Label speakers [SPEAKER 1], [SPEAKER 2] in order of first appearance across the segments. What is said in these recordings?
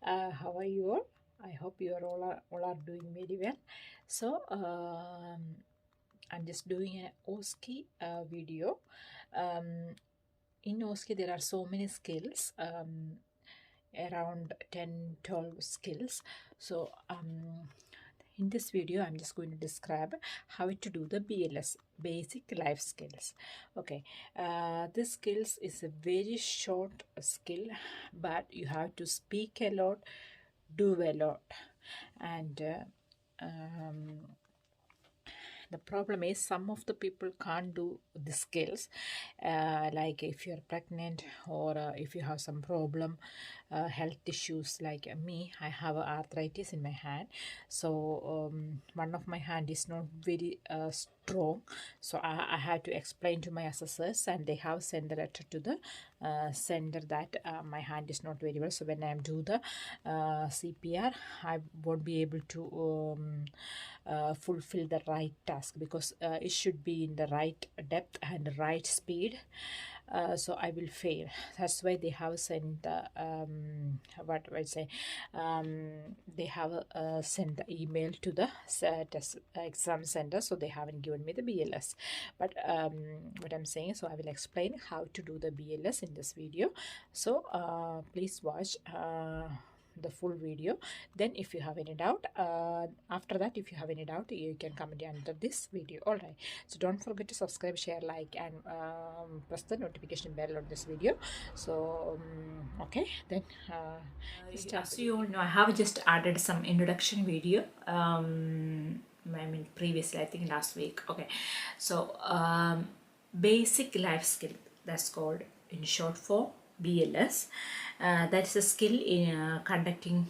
[SPEAKER 1] How are you all? I hope you are all are doing very well. So I'm just doing an OSCE video. In OSCE there are so many skills, around 10-12 skills. So in this video I'm just going to describe how to do the BLS, basic life skills. Okay, this skills is a very short skill, but you have to speak a lot, do a lot, and the problem is some of the people can't do the skills, like if you're pregnant or if you have some problem, health issues like me. I have arthritis in my hand, so one of my hand is not very strong, so I had to explain to my assessors, and they have sent the letter to the center that my hand is not very well, so when I do the CPR I won't be able to fulfill the right task, because it should be in the right depth and right speed, so I will fail. That's why they have sent the what do I say, they have sent the email to the test exam center, so they haven't given me the BLS. But what I'm saying, so I will explain how to do the BLS in this video, so please watch the full video. Then if you have any doubt, after that, if you have any doubt, you can comment under this video. All right, so don't forget to subscribe, share, like, and press the notification bell on this video. So okay, then as you all know, I have just added some introduction video, I mean previously, I think last week. Okay, so basic life skill, that's called in short form BLS. That's a skill in conducting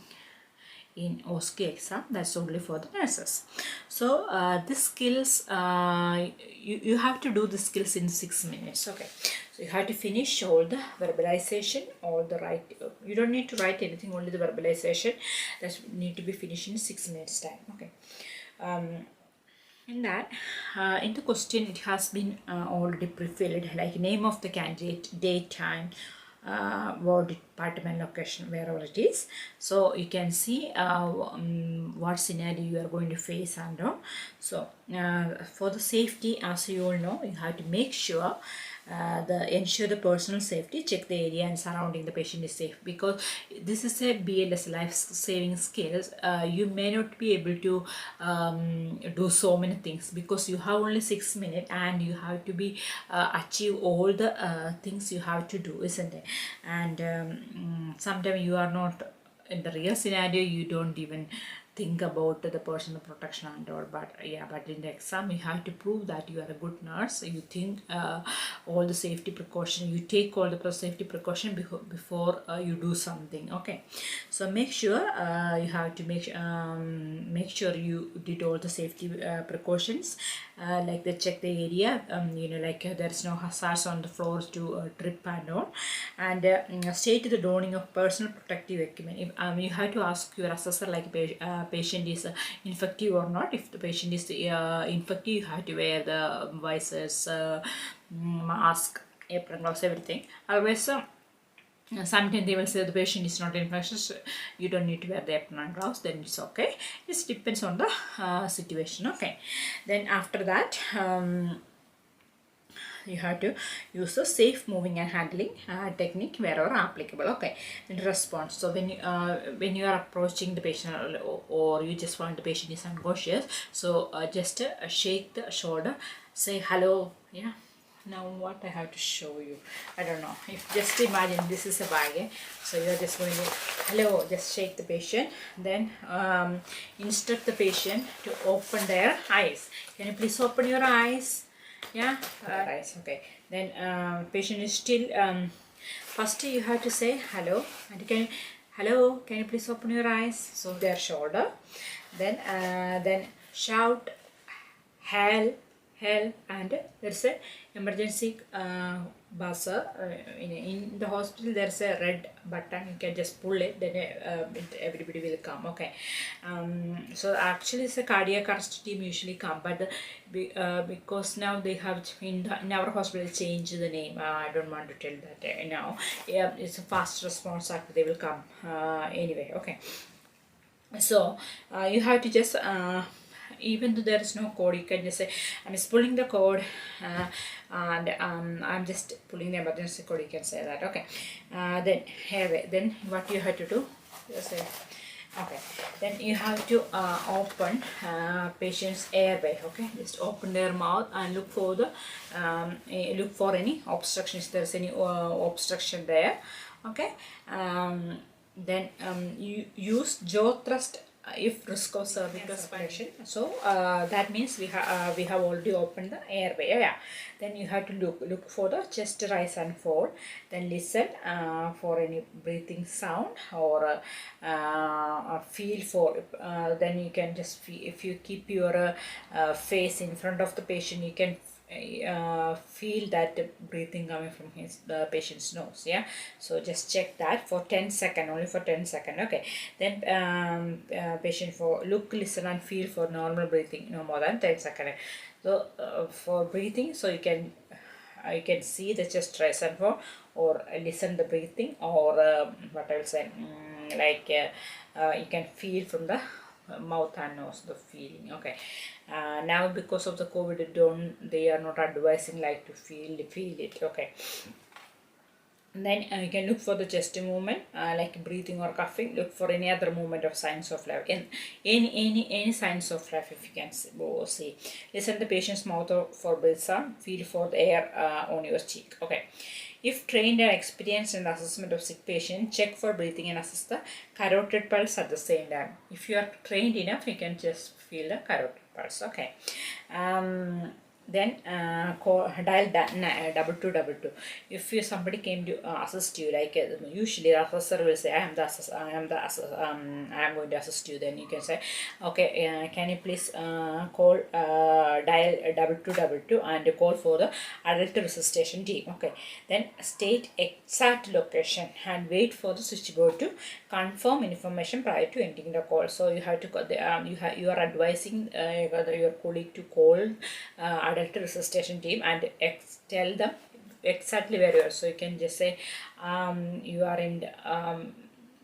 [SPEAKER 1] in OSCE exam. That's only for the nurses. So the skills, you have to do the skills in 6 minutes. Okay, so you have to finish all the verbalization, all the write. You don't need to write anything, only the verbalization that need to be finished in 6 minutes time. Okay. In that, in the question, it has been already pre-filled, like name of the candidate, date, time, ward, department, location, wherever it is. So you can see what scenario you are going to face and all. So for the safety, as you all know, you have to make sure ensure the personal safety, check the area and surrounding the patient is safe, because this is a BLS, life saving skills. You may not be able to do so many things, because you have only 6 minutes and you have to be achieve all the things you have to do, isn't it? And sometimes you are not in the real scenario, you don't even think about the personal protection and all, but yeah, but in the exam you have to prove that you are a good nurse. You think all the safety precaution, you take all the safety precaution before you do something. Okay, so make sure you have to make sure you did all the safety precautions, like they check the area, like there's no hazards on the floors to trip and all, and state the donning of personal protective equipment. If, you have to ask your assessor, like patient is infective or not. If the patient is infective, you have to wear the visors, mask, apron, gloves, everything. Otherwise, sometimes they will say the patient is not infectious, you don't need to wear the apron and gloves, then it's okay. It depends on the situation. Okay, then after that, you have to use a safe moving and handling technique wherever applicable. Okay, in response, so when you are approaching the patient, or you just want the patient is unconscious, so just shake the shoulder, say hello. Yeah, now what I have to show you, I don't know, if just imagine this is a bag, eh? So you're just going to hello, just shake the patient, then instruct the patient to open their eyes. Can you please open your eyes? Yeah, eyes. Okay, then patient is still, first you have to say hello, and hello, can you please open your eyes, so their shoulder, then shout help, and there's a emergency buzzer. In the hospital there's a red button, you can just pull it, then everybody will come. Okay. So actually it's a cardiac arrest team usually come, but because now they have in our hospital changed the name. I don't want to tell that now. Yeah, it's a fast response act, they will come anyway. Okay. So you have to just even though there is no code, you can just say I'm just pulling the code, and I'm just pulling the emergency code, you can say that. Okay. Then here, then what you have to do, just say, okay, then you have to open patient's airway. Okay, just open their mouth and look for the look for any obstruction, if there's any obstruction there. Okay. Then you use jaw thrust if risk of cervical spination. So that means we have already opened the airway. Yeah. Then you have to look for the chest rise and fall. Then listen for any breathing sound, or feel for. Then you can just feel, if you keep your face in front of the patient, you can feel that breathing coming from the patient's nose. Yeah, so just check that for 10 seconds, only for 10 seconds. Okay. Then patient for look, listen and feel for normal breathing, no more than 10 seconds. So for breathing, so you can see the chest rise and fall, or listen the breathing, or what I will say, you can feel from the mouth and nose, the feeling. Okay. Now because of the COVID, they are not advising like to feel it. Okay. And then you can look for the chest movement, like breathing or coughing. Look for any other movement of signs of life, and any signs of life if you can see. Listen the patient's mouth for breath sound. Feel for the air on your cheek. Okay. If trained and experienced in the assessment of sick patient, check for breathing and assess the carotid pulse at the same time. If you are trained enough, you can just feel the carotid pulse. Okay. Then dial 2222. If somebody came to assist you, like usually the assessor will say, I am going to assist you. Then you can say, okay, can you please call dial 2222 and call for the adult resuscitation team. Okay. Then state exact location and wait for the switchboard to confirm information prior to ending the call. So you have to you are advising your colleague to call adult resuscitation team and tell them exactly where you are. So you can just say you are in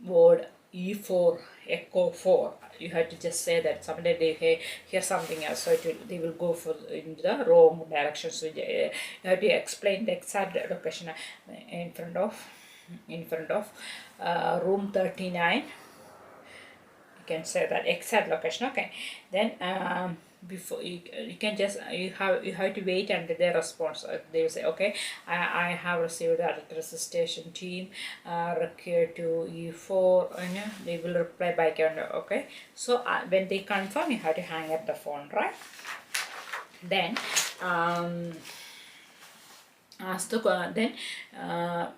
[SPEAKER 1] ward E4 echo 4. You have to just say that. Someday they hear something else, so they will go for in the wrong direction. So you have to explain the exact location in front of room 39. You can say that exact location. Okay. Then before you can just you have to wait until their response. They will say, okay, I have received the resuscitation team required to E4, and they will reply back. Okay. So when they confirm, you have to hang up the phone, right? Then ask the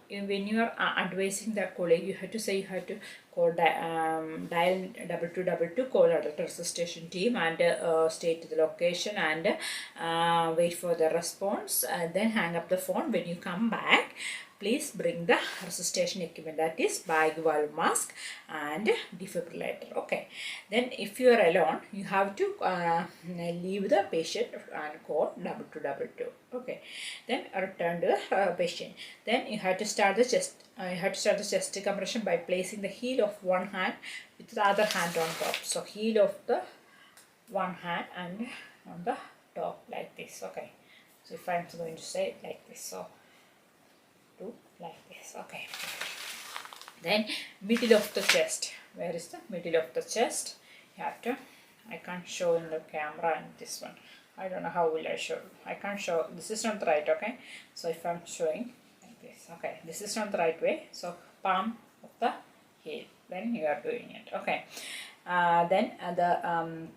[SPEAKER 1] when you are advising the colleague, you have to say, you have to call dial 2222, call adult resuscitation team and state the location and wait for the response, then hang up the phone. When you come back, please bring the resuscitation equipment, that is bag, valve, mask and defibrillator. Okay. Then if you are alone, you have to leave the patient and call 2222. Okay. Then return to the patient. Then you have to start the chest compression by placing the heel of one hand with the other hand on top. So heel of the one hand and on the top, like this. Okay. So if I'm going to say it like this, so do like this. Okay. Then middle of the chest. Where is the middle of the chest? You have to, I can't show in the camera, and this one I don't know how will I show. I can't show, this is not right. Okay. So if I'm showing like this, okay, this is not the right way. So palm of the heel, then you are doing it. Okay. Then the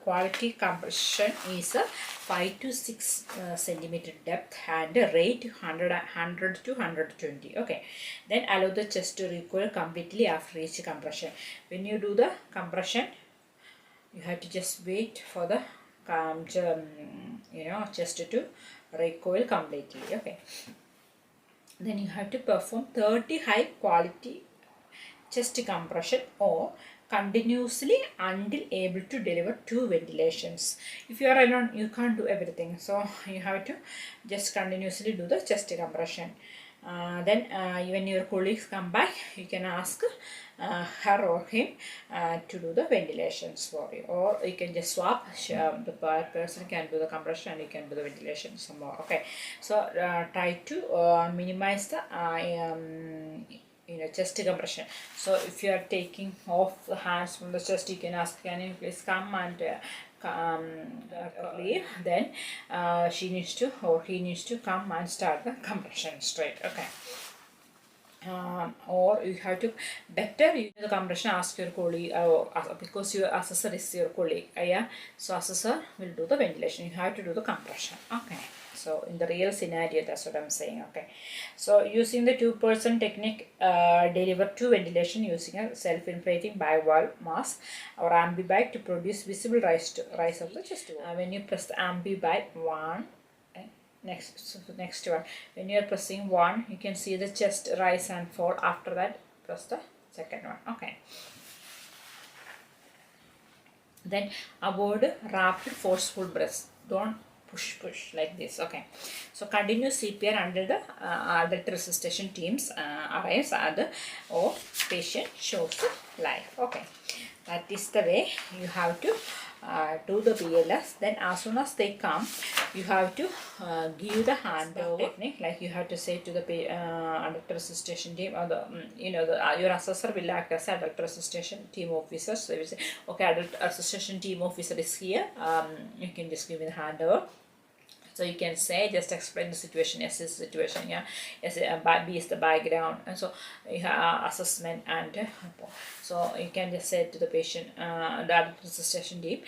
[SPEAKER 1] quality compression is 5 to 6 centimeter depth and rate 100 to 120. Okay. Then allow the chest to recoil completely after each compression. When you do the compression, you have to just wait for the chest to recoil completely. Okay. then you have to perform 30 high quality chest compression or continuously until able to deliver 2 ventilations. If you are alone, you can't do everything, so you have to just continuously do the chest compression. Then when your colleagues come back, you can ask her or him to do the ventilations for you, or you can just swap. The person can do the compression and you can do the ventilation some more. Okay, so try to minimize the chest compression. So if you are taking off the hands from the chest, you can ask, can you please come and leave. Then she needs to or he needs to come and start the compression straight. Okay. Or you have to better use the compression, ask your colleague, because your assessor is your colleague, yeah, so assessor will do the ventilation, you have to do the compression. Okay, so in the real scenario, that's what I'm saying. Okay, so using the 2% technique, deliver 2 ventilation using a self-inflating bivalve mask or ambibite to produce visible rise of the chest wall. When you press the ambibite, one next one, when you are pressing one, you can see the chest rise and fall. After that, press the second one. Okay, then avoid rapid forceful breaths, don't push like this. Okay, so continue CPR until the adult resuscitation teams arrives or patient shows life. Okay, that is the way you have to do the BLS. Then as soon as they come, you have to give the handover technique, like you have to say to the adult resuscitation team, or the your assessor will act as adult resuscitation team officer. So they will say, okay, adult resuscitation team officer is here, you can just give me the handover. So you can say, just explain the situation, yes, this situation, yeah, yes, B is the background, and so you have assessment, and so you can just say to the patient, the resuscitation team,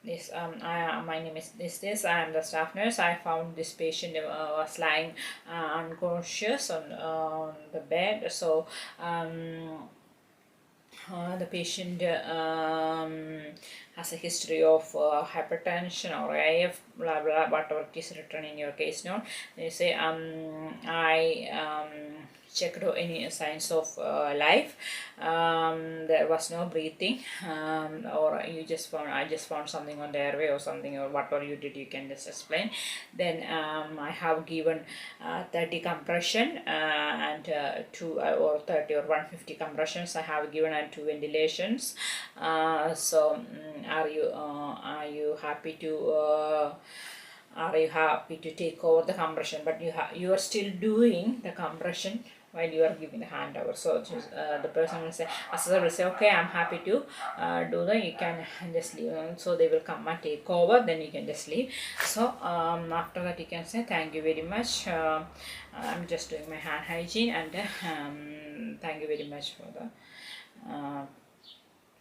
[SPEAKER 1] this my name is this, I am the staff nurse, I found this patient was lying unconscious on the bed, so the patient has a history of hypertension or AF, blah blah, whatever it is written in your case note. They say, I checked any signs of life, there was no breathing, or you just found, I just found something on the airway or something, or whatever you did, you can just explain. Then I have given 30 compression and 2 or 30 or 150 compressions I have given, and 2 ventilations. So are you happy to take over the compression? But you are still doing the compression while you are giving the handover. So just, the person will say, assessor will say, okay, I'm happy to do the, you can just leave. So they will come and take over, then you can just leave. So after that you can say, thank you very much, I'm just doing my hand hygiene, and thank you very much for the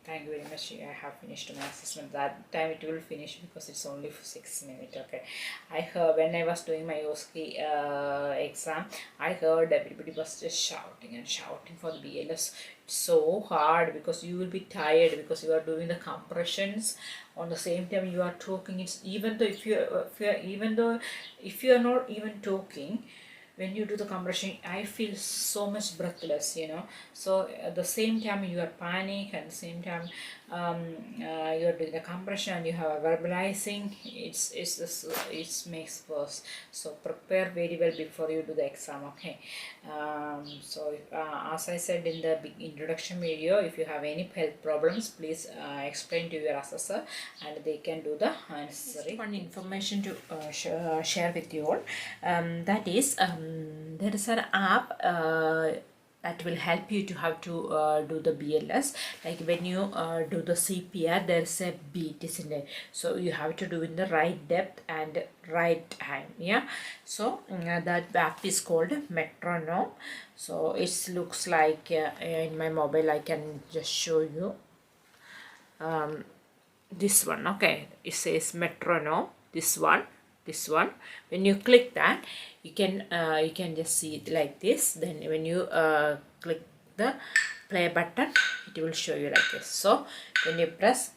[SPEAKER 1] thank you very much, I have finished my assessment. That time it will finish because it's only for 6 minutes. Okay, I heard when I was doing my OSCE exam, I heard everybody was just shouting and shouting for the BLS. It's so hard because you will be tired because you are doing the compressions on the same time you are talking. It's even though if you are not even talking, when you do the compression, I feel so much breathless, so at the same time you are panic, and the same time you are doing the compression and you have verbalizing. It makes worse. So prepare very well before you do the exam. Okay, so as I said in the big introduction video, if you have any health problems, please explain to your assessor and they can do the necessary. One information to share with you all, that is, there is an app that will help you to how to do the BLS. Like when you do the CPR, there's a beat, isn't it? So you have to do in the right depth and right time. Yeah, so that app is called Metronome. So it looks like in my mobile, I can just show you this one. Okay, it says Metronome, this one. When you click that, you can just see it like this. Then when you click the play button, it will show you like this. So when you press,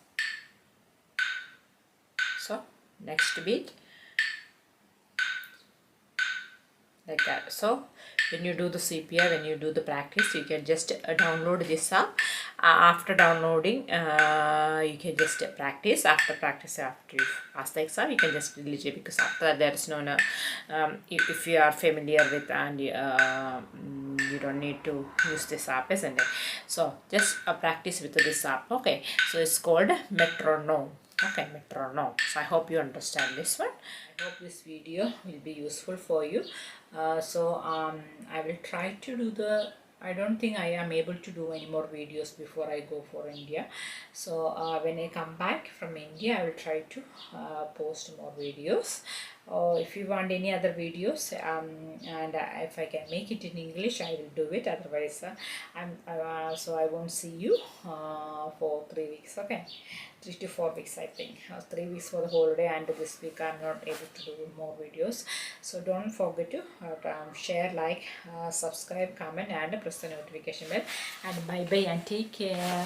[SPEAKER 1] so next beat, like that. So when you do the CPR, when you do the practice, you can just download this app. After downloading, you can just practice. After practice, after you pass the exam, you can just delete it, because after that there is no if you are familiar with, and you don't need to use this app, isn't it? So just practice with this app. Okay, so it's called metronome. Okay, metronome. So I hope you understand this one. I hope this video will be useful for you. I will try to do I don't think I am able to do any more videos before I go for India. So when I come back from India, I will try to post more videos. Or if you want any other videos, and if I can make it in English, I will do it. Otherwise, so I won't see you for 3 weeks. Okay, 3 to 4 weeks, I think. 3 weeks for the holiday, and this week I'm not able to do more videos. So don't forget to share, like, subscribe, comment, and press the notification bell. And bye bye and take care.